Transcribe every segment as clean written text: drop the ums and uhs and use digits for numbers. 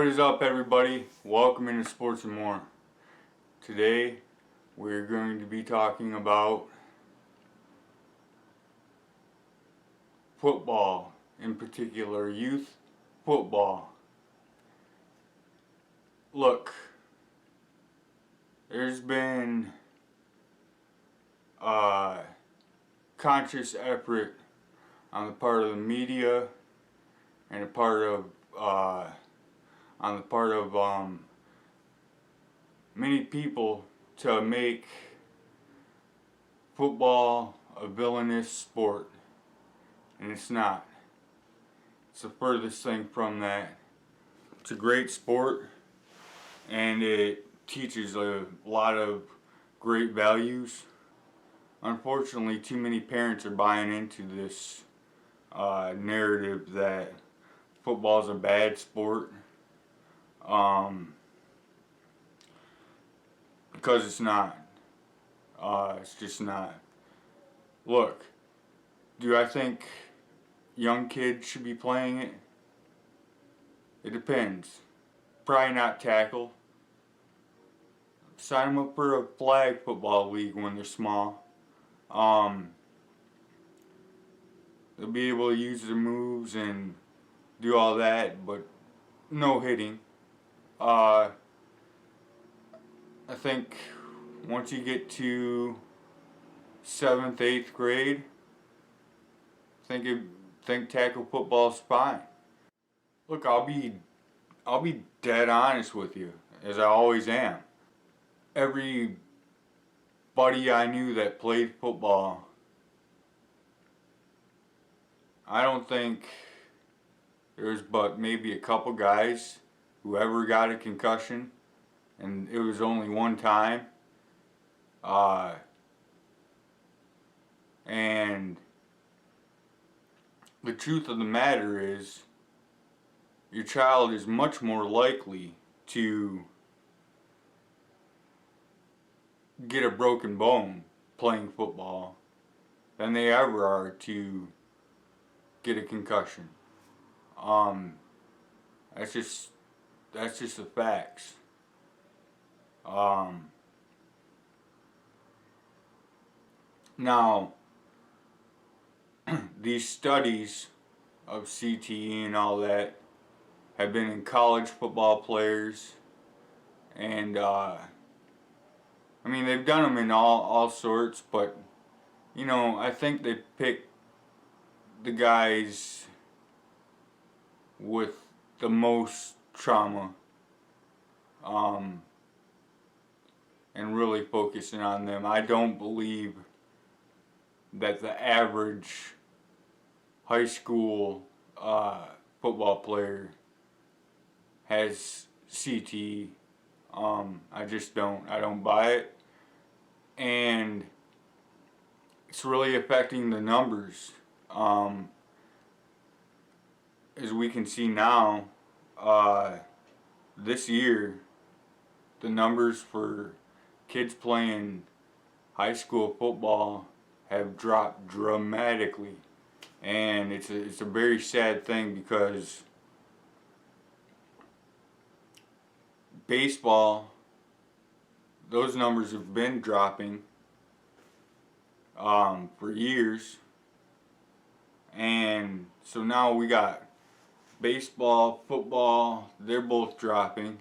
What is up, everybody? Welcome into Sports and More. Today we're going to be talking about football, in particular youth football. Look, there's been a conscious effort on the part of the media and on the part of many people to make football a villainous sport, and it's not. It's the furthest thing from that. It's a great sport, and it teaches a lot of great values. Unfortunately, too many parents are buying into this narrative that football is a bad sport, because it's not. It's just not. Look, do I think young kids should be playing it? It depends. Probably not tackle. Sign them up for a flag football league when they're small. They'll be able to use their moves and do all that, but no hitting. I think once you get to 7th, 8th grade, think tackle football's fine. Look, I'll be dead honest with you, as I always am. Everybody I knew that played football, I don't think there's but maybe a couple guys who ever got a concussion, and it was only one time. And the truth of the matter is, your child is much more likely to get a broken bone playing football than they ever are to get a concussion. That's just the facts. Now, these studies of CTE and all that have been in college football players, and I mean, they've done them in all sorts, but you know, I think they pick the guys with the most trauma, and really focusing on them. I don't believe that the average high school football player has CTE. I just don't. I don't buy it, and it's really affecting the numbers. As we can see now, this year, the numbers for kids playing high school football have dropped dramatically, and it's a very sad thing, because baseball, those numbers have been dropping for years, and so now we got baseball, football, they're both dropping.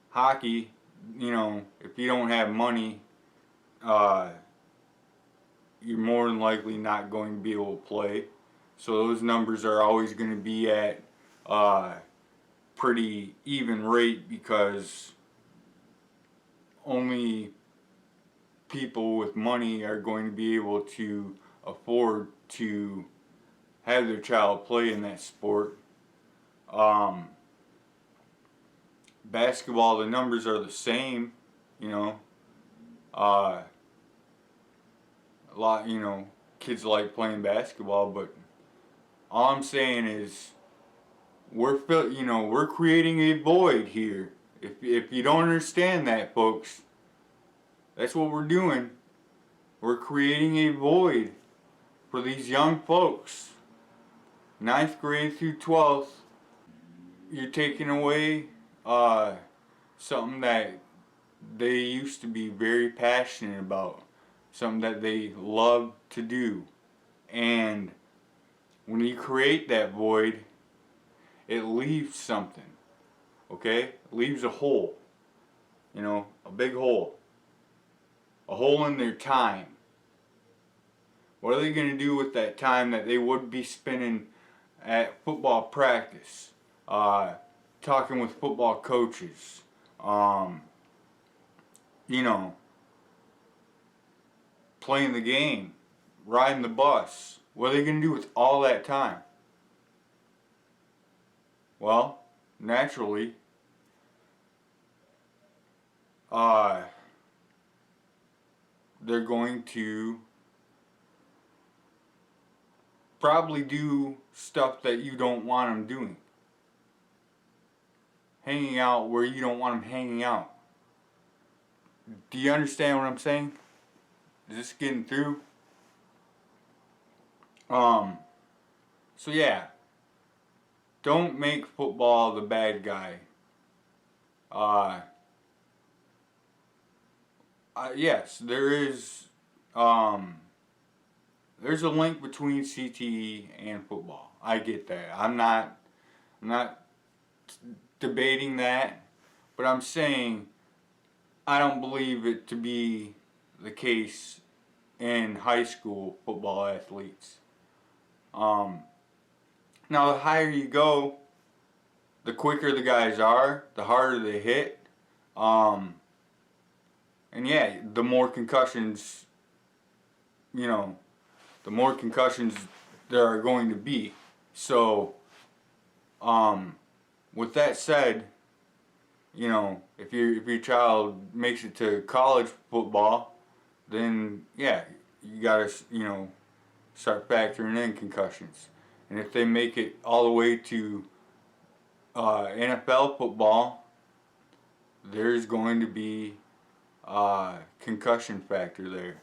Hockey, you know, if you don't have money, you're more than likely not going to be able to play. So those numbers are always going to be at pretty even rate, because only people with money are going to be able to afford to have their child play in that sport. Basketball, the numbers are the same, you know. A lot, you know, kids like playing basketball, but all I'm saying is we're creating a void here. If you don't understand that, folks, that's what we're doing. We're creating a void for these young folks. 9th grade through 12th, you're taking away uh, something that they used to be very passionate about, something that they love to do. And when you create that void, it leaves something, okay? It leaves a hole, a big hole. A hole in their time. What are they going to do with that time that they would be spending at football practice, talking with football coaches, um, you know, playing the game, riding the bus? What are they going to do with all that time? Well, naturally, uh, they're going to probably do stuff that you don't want them doing. Hanging out where you don't want them hanging out. Do you understand what I'm saying? Is this getting through? So yeah, don't make football the bad guy. Uh, yes, there's a link between CTE and football. I get that. I'm not debating that, but I'm saying I don't believe it to be the case in high school football athletes. Um, Now, the higher you go, the quicker the guys are, the harder they hit. Um, and yeah, the more concussions, you know, the more concussions there are going to be. So, with that said, if your child makes it to college football, then yeah, you gotta start factoring in concussions. And if they make it all the way to NFL football, there's going to be concussion factor there.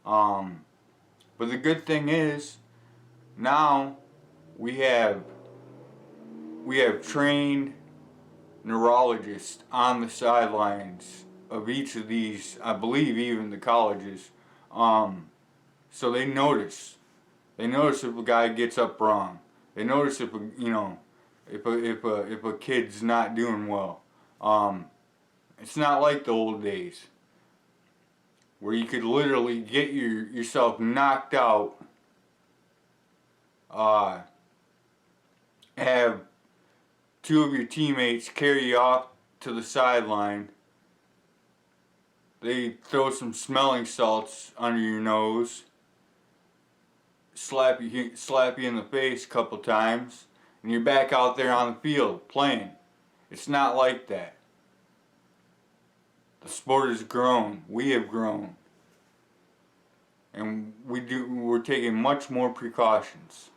But the good thing is now we have trained neurologists on the sidelines of each of these, I believe even the colleges. So they notice. They notice if a guy gets up wrong. They notice if a kid's not doing well. It's not like the old days where you could literally get yourself knocked out, have two of your teammates carry you off to the sideline. They throw some smelling salts under your nose, slap you in the face a couple times, and you're back out there on the field playing. It's not like that. The sport has grown. We have grown. And we're taking much more precautions.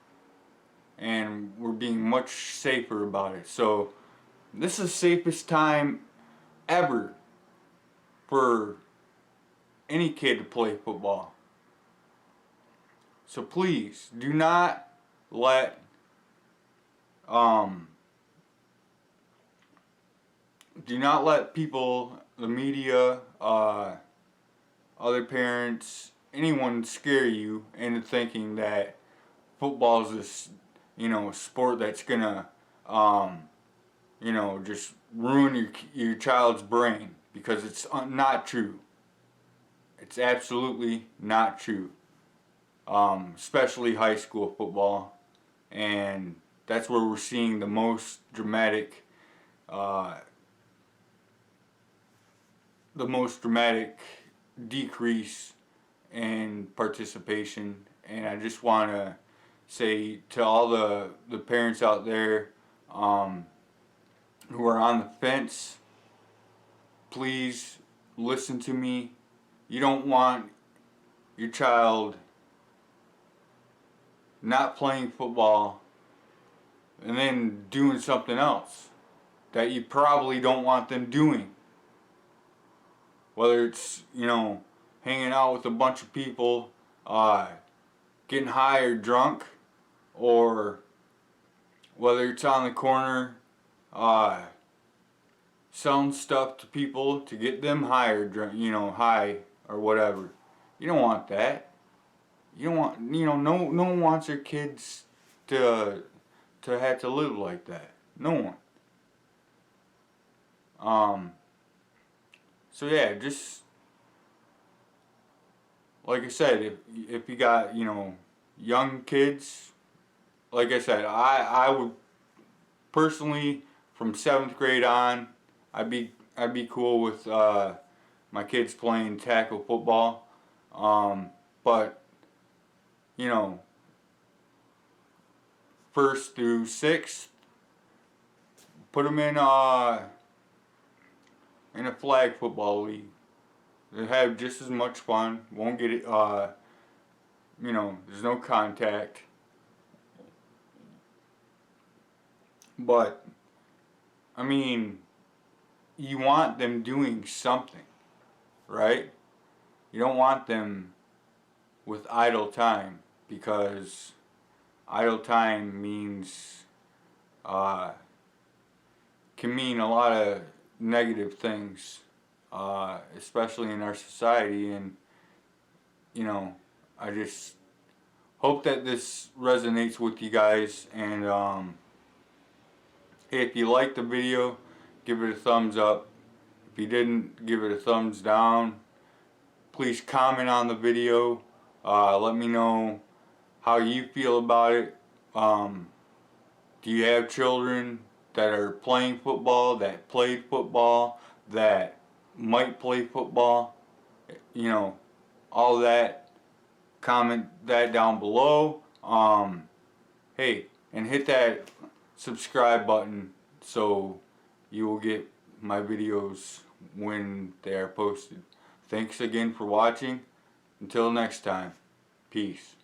And we're being much safer about it. So this is the safest time ever for any kid to play football. So please do not let people, the media, other parents, anyone scare you into thinking that football is this, sport that's gonna, just ruin your child's brain, because it's not true. It's absolutely not true. Especially high school football, and that's where we're seeing the most dramatic, decrease in participation. And I just want to say to all the parents out there who are on the fence, please listen to me. You don't want your child not playing football and then doing something else that you probably don't want them doing. Whether it's, hanging out with a bunch of people, getting high or drunk, or whether it's on the corner, selling stuff to people to get them hired, you know, high or whatever. You don't want that. You don't want, you know, no one wants their kids to have to live like that. No one. So yeah, just like I said, if you got, you know, young kids, like I said, I would personally, from 7th grade on, I'd be cool with my kids playing tackle football. But you know, 1st through 6th, put them in a flag football league. They have just as much fun. Won't get it. You know, there's no contact. But I mean, you want them doing something, right? You don't want them with idle time, because idle time means can mean a lot of negative things, especially in our society. And you know, I just hope that this resonates with you guys. And hey, if you liked the video, give it a thumbs up. If you didn't, give it a thumbs down. Please comment on the video. Let me know how you feel about it. Do you have children that are playing football, that played football, that might play football? You know, all that. Comment that down below. Hey, and hit that subscribe button so you will get my videos when they are posted. Thanks again for watching. Until next time, peace.